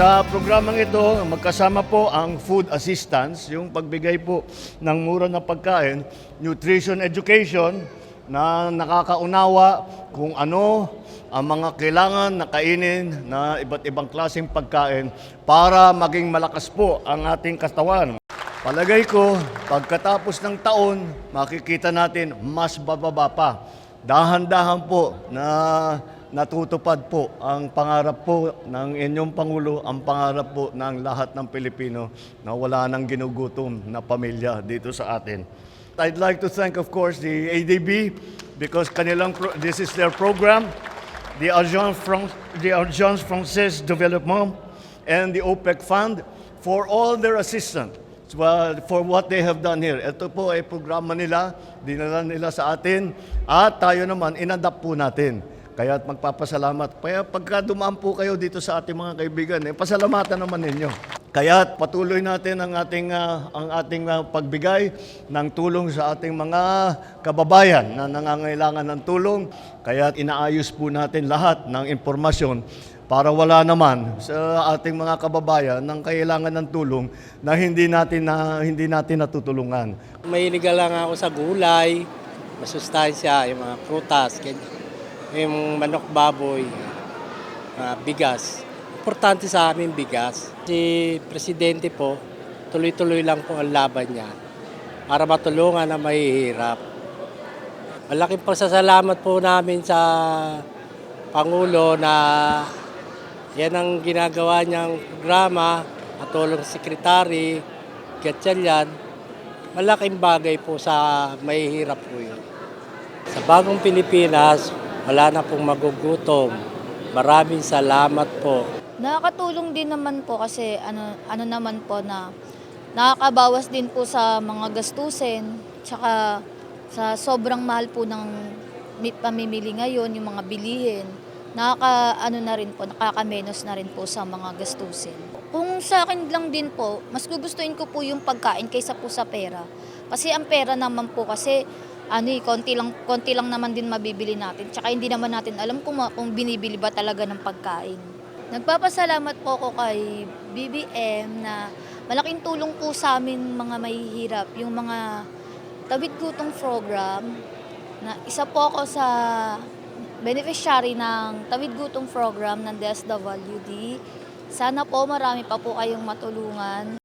Sa programang ito, magkasama po ang food assistance, yung pagbigay po ng mura na pagkain, nutrition education, na nakakaunawa kung ano ang mga kailangan na kainin na iba't ibang klaseng pagkain para maging malakas po ang ating katawan. Palagay ko, pagkatapos ng taon, makikita natin mas bababa pa. Dahan-dahan po na natutupad po ang pangarap po ng inyong Pangulo, ang pangarap po ng lahat ng Pilipino na wala nang ginugutom na pamilya dito sa atin. I'd like to thank, of course, the ADB because this is their program, the Agence Française Développement and the OPEC Fund for all their assistance. For what they have done here. Ito po ay programa nila, dinala nila sa atin at tayo naman inadapt po natin. Kaya magpapasalamat. Kaya pagka dumaan po kayo dito sa ating mga kaibigan, pasalamatan naman ninyo. Kaya patuloy natin ang ating pagbigay ng tulong sa ating mga kababayan na nangangailangan ng tulong. Kaya inaayos po natin lahat ng impormasyon para wala naman sa ating mga kababayan ng kailangan ng tulong na hindi natin natutulungan. Mahilig lang ako sa gulay, masustansya, yung mga prutas, yung manok baboy, bigas. Importante sa amin bigas. Si Presidente po, tuloy-tuloy lang po ang laban niya para matulungan ang mahihirap. Malaking pasasalamat po namin sa Pangulo na yan ang ginagawa niyang programa at tulong sekretary, Gatchalian. Malaking bagay po sa mahihirap po yun. Sa bagong Pilipinas, wala na pong magugutom. Maraming salamat po. Nakakatulong din naman po kasi ano naman po na nakakabawas din po sa mga gastusin. Tsaka sa sobrang mahal po ng pamimili ngayon, yung mga bilihin. Nakakamenos na rin po sa mga gastusin. Kung sa akin lang din po, mas gugustuhin ko po yung pagkain kaysa po sa pera. Kasi ang pera naman po kasi konti lang naman din mabibili natin. Tsaka hindi naman natin alam kung binibili ba talaga ng pagkain. Nagpapasalamat po ako kay BBM na malaking tulong po sa amin mga mahihirap, yung mga Tawid Gutom program. Na isa po ako sa beneficiary ng Tawid Gutom program ng DSWD. Sana po marami pa po kayong matulungan.